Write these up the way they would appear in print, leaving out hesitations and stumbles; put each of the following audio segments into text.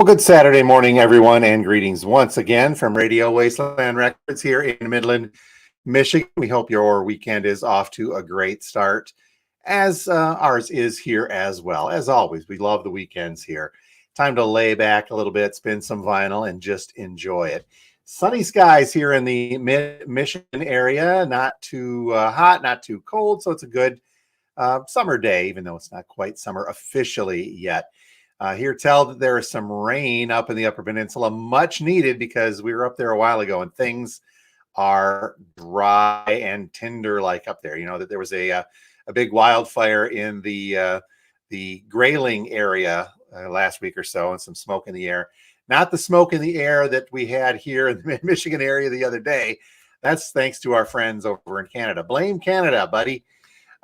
Well, good Saturday morning, everyone, and greetings once again from Radio Wasteland Records here in Midland, Michigan. We hope your weekend is off to a great start, as ours is here as well. As always, we love the weekends here. Time to lay back a little bit, spin some vinyl, and just enjoy it. Sunny skies here in the mid-Michigan area, not too hot, not too cold, so it's a good summer day, even though it's not quite summer officially yet. Here, tell that there is some rain up in the Upper Peninsula, much needed because we were up there a while ago and things are dry and tinder-like up there. You know that there was a big wildfire in the Grayling area last week or so, and some smoke in the air. Not the smoke in the air that we had here in the Michigan area the other day. That's thanks to our friends over in Canada. Blame Canada, buddy.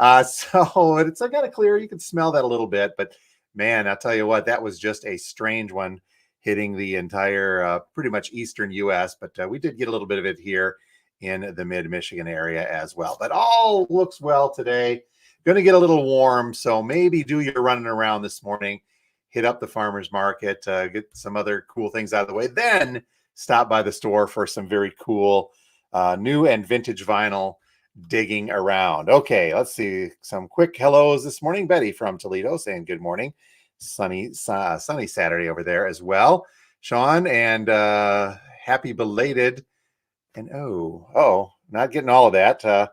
So it's kind of clear. You can smell that a little bit, but man, I'll tell you what, that was just a strange one hitting the entire pretty much eastern U.S., but we did get a little bit of it here in the mid-Michigan area as well. But all looks well today. Going to get a little warm, so maybe do your running around this morning, hit up the farmer's market, get some other cool things out of the way, then stop by the store for some very cool new and vintage vinyl digging around. Okay, let's see some quick hellos this morning. Betty from Toledo saying good morning. Sunny Saturday over there as well. Sean, and happy belated. And not getting all of that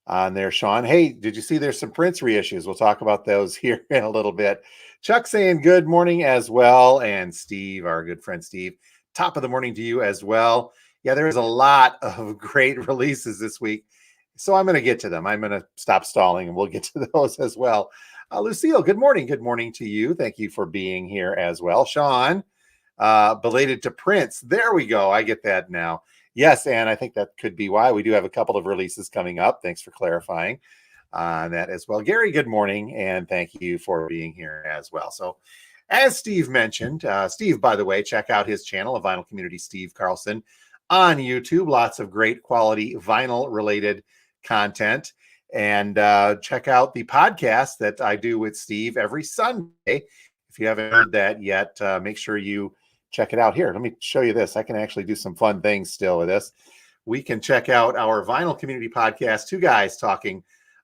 on there, Sean. Hey, did you see there's some Prince reissues? We'll talk about those here in a little bit. Chuck saying good morning as well. And Steve, our good friend Steve, top of the morning to you as well. Yeah, there's a lot of great releases this week. So I'm going to get to them. I'm going to stop stalling and we'll get to those as well. Lucille, good morning. Good morning to you. Thank you for being here as well. Sean, belated to Prince. There we go. I get that now. Yes, and I think that could be why. We do have a couple of releases coming up. Thanks for clarifying on that as well. Gary, good morning, and thank you for being here as well. So as Steve mentioned, Steve, by the way, check out his channel, A Vinyl Community, Steve Carlson, on YouTube. Lots of great quality vinyl-related content, and check out the podcast that I do with Steve every Sunday. If you haven't heard that yet, make sure you check it out. Here, let me show you this. I can actually do some fun things still with this. We can check out our Vinyl Community podcast, two guys talking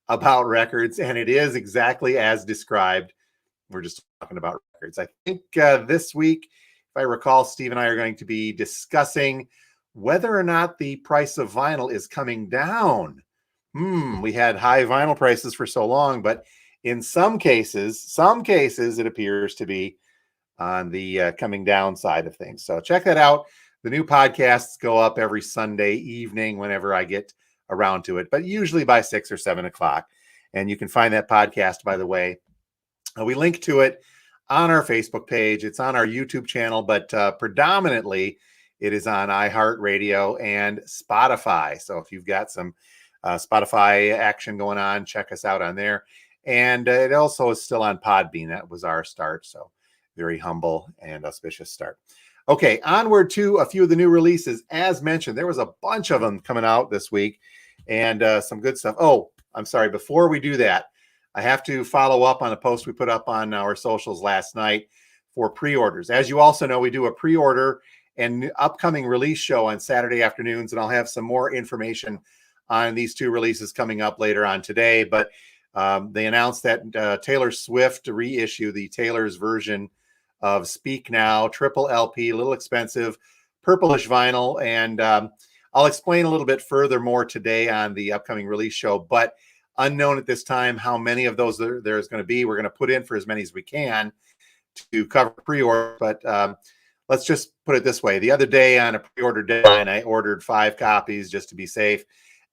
about records, and it is exactly as described. We're just talking about records. I think this week, if I recall, Steve and I are going to be discussing whether or not the price of vinyl is coming down. We had high vinyl prices for so long, but in some cases, it appears to be on the coming down side of things. So check that out. The new podcasts go up every Sunday evening whenever I get around to it, but usually by 6 or 7 o'clock. And you can find that podcast, by the way. We link to it on our Facebook page. It's on our YouTube channel, but predominantly it is on iHeartRadio and Spotify. So if you've got some Spotify action going on, check us out on there. And it also is still on Podbean. That was our start. So very humble and auspicious start. Okay, onward to a few of the new releases. As mentioned, there was a bunch of them coming out this week and some good stuff. Oh, I'm sorry. Before we do that, I have to follow up on a post we put up on our socials last night for pre-orders. As you also know, we do a pre-order and upcoming release show on Saturday afternoons, and I'll have some more information on these two releases coming up later on today. But they announced that Taylor Swift reissue the Taylor's version of Speak Now, triple LP, a little expensive, purplish vinyl. And I'll explain a little bit further more today on the upcoming release show, but unknown at this time how many of those there's going to be. We're going to put in for as many as we can to cover pre-order, but let's just put it this way. The other day on a pre-order deadline, I ordered 5 copies just to be safe.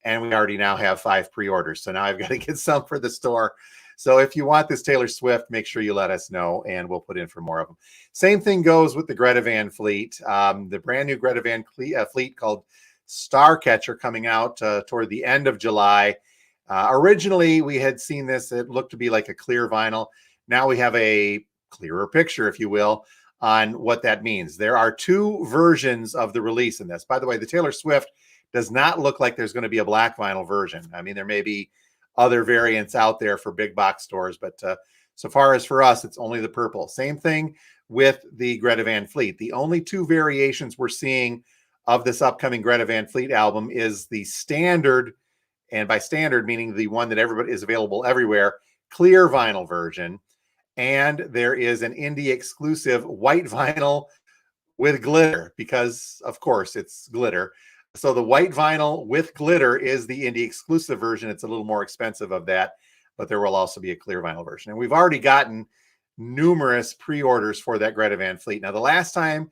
And we already now have 5 pre-orders. So now I've got to get some for the store. So if you want this Taylor Swift, make sure you let us know and we'll put in for more of them. Same thing goes with the Greta Van Fleet. The brand new Greta Van Fleet called Starcatcher coming out toward the end of July. Originally, we had seen this. It looked to be like a clear vinyl. Now we have a clearer picture, if you will, on what that means. There are 2 versions of the release in this. By the way, the Taylor Swift does not look like there's going to be a black vinyl version. I mean, there may be other variants out there for big box stores. But so far as for us, it's only the purple. Same thing with the Greta Van Fleet. The only two variations we're seeing of this upcoming Greta Van Fleet album is the standard, and by standard meaning the one that everybody is available everywhere, clear vinyl version. And there is an indie exclusive white vinyl with glitter, because of course it's glitter. So the white vinyl with glitter is the indie exclusive version. It's a little more expensive of that, but there will also be a clear vinyl version. And we've already gotten numerous pre-orders for that Greta Van Fleet. Now, the last time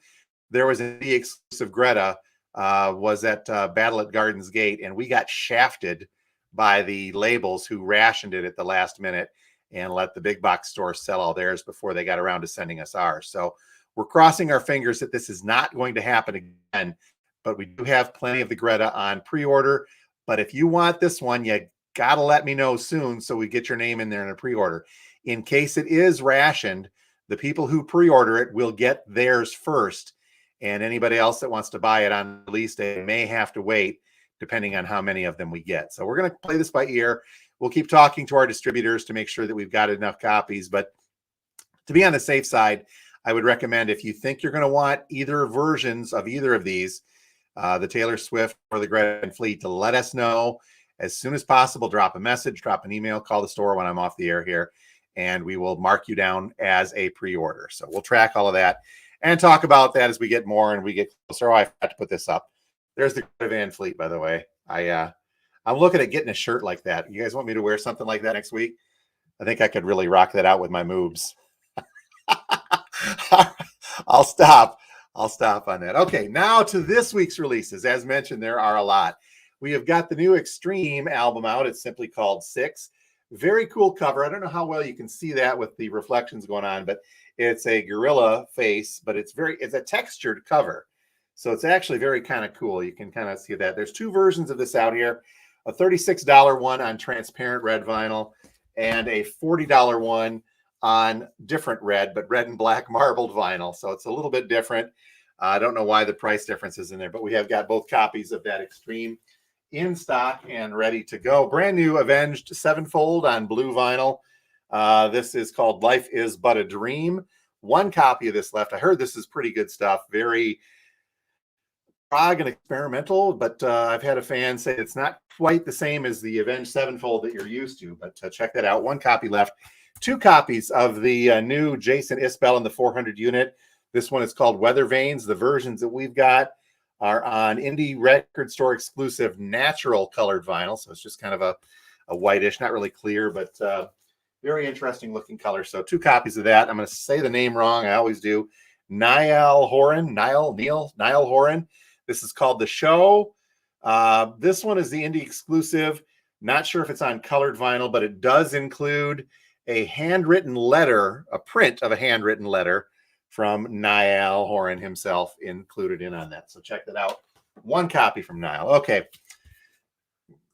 there was an indie exclusive Greta was at Battle at Gardens Gate, and we got shafted by the labels who rationed it at the last minute and let the big box stores sell all theirs before they got around to sending us ours. So we're crossing our fingers that this is not going to happen again, but we do have plenty of the Greta on pre-order. But if you want this one, you got to let me know soon so we get your name in there in a pre-order. In case it is rationed, the people who pre-order it will get theirs first, and anybody else that wants to buy it on release day may have to wait, depending on how many of them we get. So we're going to play this by ear. We'll keep talking to our distributors to make sure that we've got enough copies. But to be on the safe side, I would recommend, if you think you're going to want either versions of either of these, the Taylor Swift or the Greta Van Fleet, to let us know as soon as possible. Drop a message, drop an email, call the store when I'm off the air here, and we will mark you down as a pre-order. So we'll track all of that and talk about that as we get more and we get closer. Oh, I forgot to put this up. There's the Greta Van Fleet, by the way. I'm looking at getting a shirt like that. You guys want me to wear something like that next week? I think I could really rock that out with my moves. I'll stop on that. Okay, now to this week's releases. As mentioned, there are a lot. We have got the new Extreme album out. It's simply called 6. Very cool cover. I don't know how well you can see that with the reflections going on, but it's a gorilla face, but it's a textured cover. So it's actually very kind of cool. You can kind of see that. There's two versions of this out here, a $36 one on transparent red vinyl and a $40 one on different red, but red and black marbled vinyl. So it's a little bit different. I don't know why the price difference is in there, but we have got both copies of that Extreme in stock and ready to go. Brand new Avenged 7-fold on blue vinyl. This is called Life Is But a Dream. One copy of this left. I heard this is pretty good stuff. Very prog and experimental, but I've had a fan say it's not quite the same as the Avenged 7-fold that you're used to, but check that out. One copy left. Two copies of the new Jason Isbell in the 400 unit. This one is called Weather Vanes. The versions that we've got are on Indie Record Store exclusive natural colored vinyl. So it's just kind of a whitish, not really clear, but very interesting looking color. So two copies of that. I'm going to say the name wrong. I always do. Niall Horan. This is called The Show. This one is the Indie exclusive. Not sure if it's on colored vinyl, but it does include a handwritten letter, a print of a handwritten letter from Niall Horan himself included in on that. So check that out. One copy from Niall. Okay.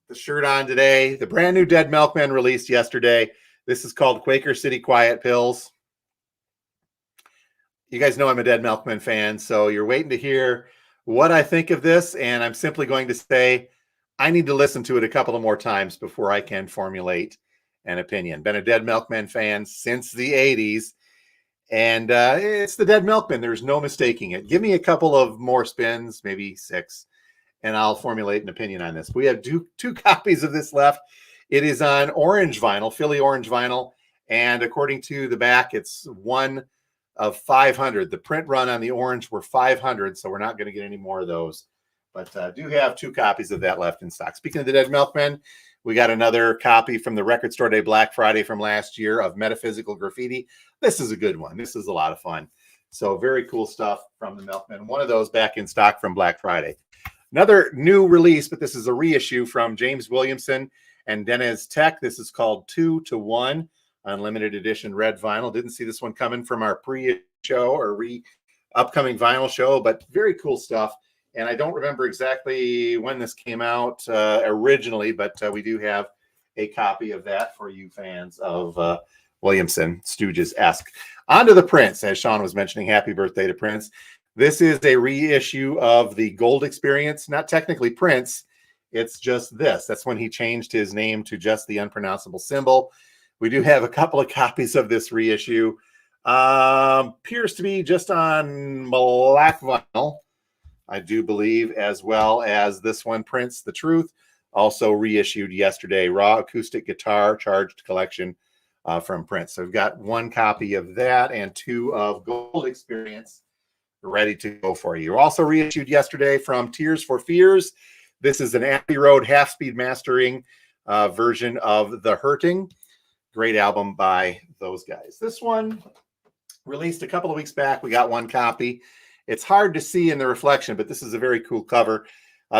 The shirt on today. The brand new Dead Milkmen released yesterday. This is called Quaker City Quiet Pills. You guys know I'm a Dead Milkmen fan, so you're waiting to hear what I think of this, and I'm simply going to say I need to listen to it a couple of more times before I can formulate an opinion. Been a Dead Milkmen fan since the 80s, and it's the Dead Milkmen. There's no mistaking it. Give me a couple of more spins, maybe 6, and I'll formulate an opinion on this. We have two copies of this left. It is on orange vinyl, Philly orange vinyl, and according to the back, it's one of 500. The print run on the orange were 500, so we're not going to get any more of those. But do have two copies of that left in stock. Speaking of the Dead Milkmen, we got another copy from the Record Store Day Black Friday from last year of Metaphysical Graffiti. This is a good one. This is a lot of fun. So very cool stuff from the Milkmen. One of those back in stock from Black Friday. Another new release, but this is a reissue from James Williamson and Denez Tech. This is called 2 to 1 Unlimited Edition red vinyl. Didn't see this one coming from our pre-show or upcoming vinyl show, but very cool stuff. And I don't remember exactly when this came out originally, but we do have a copy of that for you fans of Williamson, Stooges-esque. On to the Prince, as Sean was mentioning. Happy birthday to Prince. This is a reissue of the Gold Experience. Not technically Prince. It's just this. That's when he changed his name to just the unpronounceable symbol. We do have a couple of copies of this reissue. Appears to be just on black vinyl, I do believe, as well as this one, Prince the Truth, also reissued yesterday. Raw acoustic guitar charged collection from Prince. So we've got one copy of that and two of Gold Experience ready to go for you. Also reissued yesterday from Tears for Fears. This is an Abbey Road half-speed mastering version of The Hurting. Great album by those guys. This one released a couple of weeks back. We got one copy. It's hard to see in the reflection, but this is a very cool cover.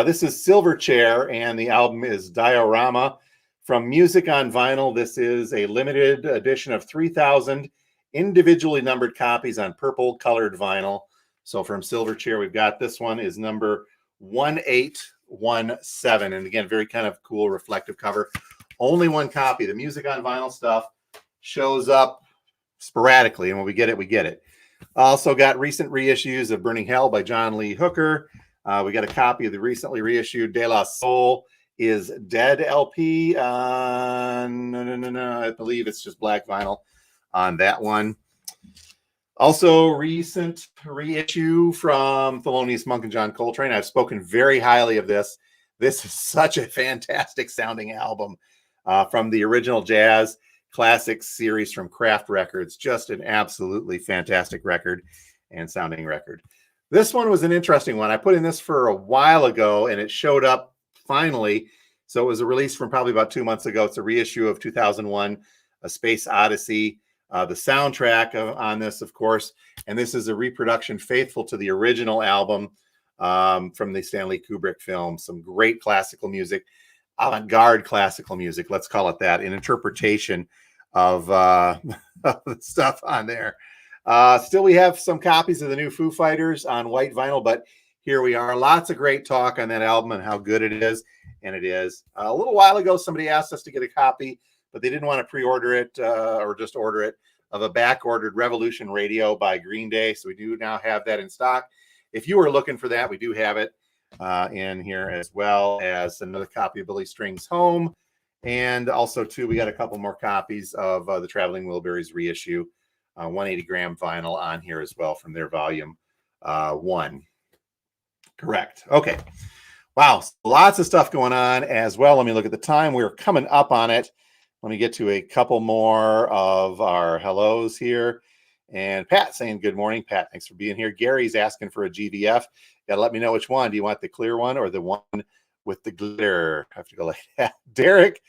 This is Silverchair, and the album is Diorama. From Music on Vinyl, this is a limited edition of 3,000 individually numbered copies on purple-colored vinyl. So from Silverchair, we've got this one is number 1817. And again, very kind of cool reflective cover. Only one copy. The Music on Vinyl stuff shows up sporadically, and when we get it, we get it. Also got recent reissues of Burning Hell by John Lee Hooker. We got a copy of the recently reissued De La Soul is Dead LP. No. I believe it's just black vinyl on that one. Also, recent reissue from Thelonious Monk and John Coltrane. I've spoken very highly of this. This is such a fantastic sounding album from the original jazz classics series from Kraft Records. Just an absolutely fantastic record and sounding record. This one was an interesting one. I put in this for a while ago, and it showed up finally. So it was a release from probably about 2 months ago. It's a reissue of 2001, A Space Odyssey. The soundtrack on this, of course, and this is a reproduction faithful to the original album from the Stanley Kubrick film. Some great classical music, avant-garde classical music, let's call it that, an interpretation of the stuff on there. Still, we have some copies of the new Foo Fighters on white vinyl, but here we are. Lots of great talk on that album and how good it is, and it is. A little while ago, somebody asked us to get a copy, but they didn't want to pre-order it or just order it, of a back-ordered Revolution Radio by Green Day. So we do now have that in stock. If you were looking for that, we do have it in here, as well as another copy of Billy Strings Home. And also, too, we got a couple more copies of the Traveling Wilburys reissue, 180-gram vinyl on here as well from their volume 1. Correct. Okay. Wow. Lots of stuff going on as well. Let me look at the time. We're coming up on it. Let me get to a couple more of our hellos here. And Pat saying good morning. Pat, thanks for being here. Gary's asking for a GVF. Got to let me know which one. Do you want the clear one or the one with the glitter? I have to go like that. Derek,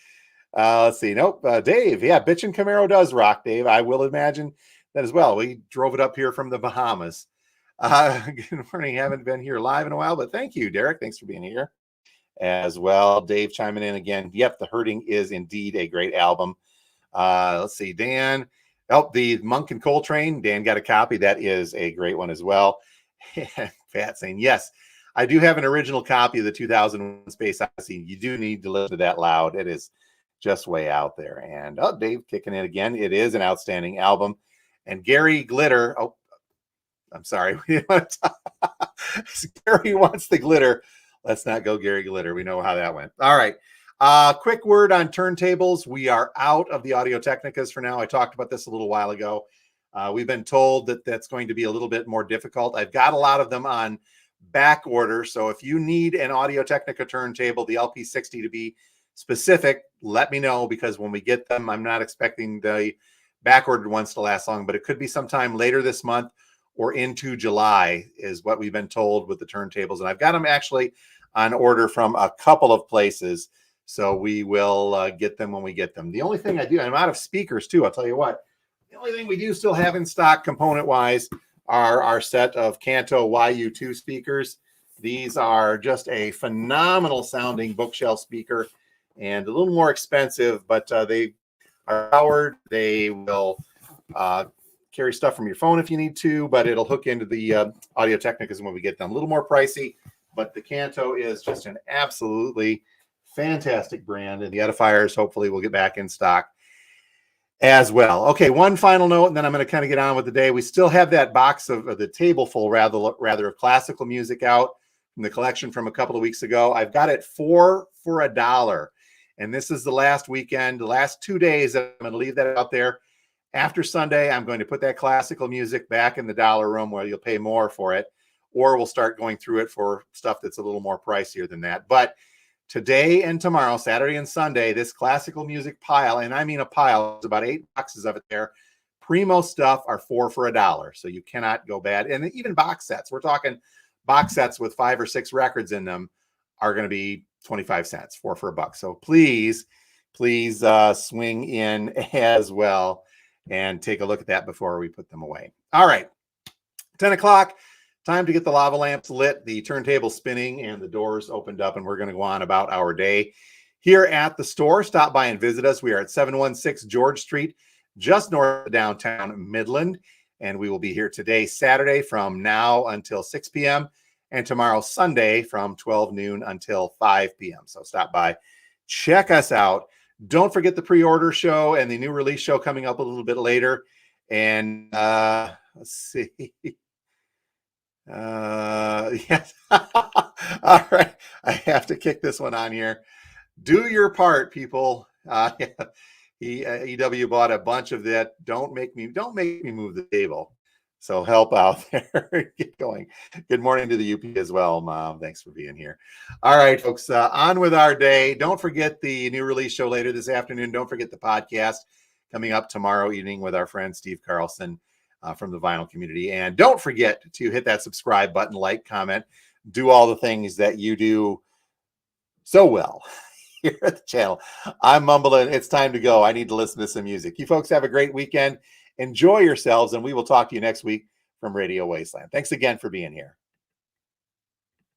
let's see. Nope. Dave, yeah, Bitchin' Camaro does rock, Dave. I will imagine that as well. We drove it up here from the Bahamas. Good morning. Haven't been here live in a while, but thank you, Derek. Thanks for being here as well. Dave chiming in again. Yep, The Hurting is indeed a great album. Let's see, Dan. Oh, the Monk and Coltrane. Dan got a copy. That is a great one as well. And Pat saying, yes, I do have an original copy of the 2001 Space Odyssey. You do need to listen to that loud. It is just way out there. And oh, Dave kicking in again. It is an outstanding album. And Gary Glitter. Oh, I'm sorry. Gary wants the glitter. Let's not go Gary Glitter. We know how that went. All right. Quick word on turntables. We are out of the Audio Technicas for now. I talked about this a little while ago. We've been told that that's going to be a little bit more difficult. I've got a lot of them on back order. So if you need an Audio Technica turntable, the LP60 to be specific, let me know, because when we get them, I'm not expecting the back ordered ones to last long, but it could be sometime later this month or into July is what we've been told with the turntables. And I've got them actually on order from a couple of places. So we will get them when we get them. The only thing I do, I'm out of speakers too. I'll tell you what, the only thing we do still have in stock component wise are our set of Kanto YU2 speakers. These are just a phenomenal sounding bookshelf speaker and a little more expensive, but they are powered. They will carry stuff from your phone if you need to, but it'll hook into the Audio Technicas when we get them. A little more pricey, but the Kanto is just an absolutely fantastic brand, and the edifiers hopefully will get back in stock as well. Okay, one final note, and then I'm going to kind of get on with the day. We still have that box of the table full, rather of classical music out from the collection from a couple of weeks ago. I've got it for for $1. And this is the last weekend, the last 2 days. I'm going to leave that out there. After Sunday, I'm going to put that classical music back in the dollar room where you'll pay more for it, or we'll start going through it for stuff that's a little more pricier than that. But today and tomorrow, Saturday and Sunday, this classical music pile, and I mean a pile, there's about 8 boxes of it there. Primo stuff are 4 for $1, so you cannot go bad. And even box sets, we're talking box sets with 5 or 6 records in them, are going to be 25 cents, 4 for $1. So please swing in as well and take a look at that before we put them away. All right, 10 o'clock, time to get the lava lamps lit, the turntable spinning, and the doors opened up, and we're going to go on about our day here at the store. Stop by and visit us. We are at 716 George Street, just north of downtown Midland, and we will be here today, Saturday, from now until 6 p.m., and tomorrow, Sunday, from 12 noon until 5 p.m. So stop by, check us out. Don't forget the pre-order show and the new release show coming up a little bit later. And let's see. Yes. All right. I have to kick this one on here. Do your part, people. EW bought a bunch of that. Don't make me move the table. So help out there. Get going. Good morning to the UP as well, Mom. Thanks for being here. All right, folks, on with our day. Don't forget the new release show later this afternoon. Don't forget the podcast coming up tomorrow evening with our friend Steve Carlson from the vinyl community. And don't forget to hit that subscribe button, like, comment, do all the things that you do so well here at the channel. I'm mumbling. It's time to go. I need to listen to some music. You folks have a great weekend. Enjoy yourselves, and we will talk to you next week from Radio Wasteland. Thanks again for being here.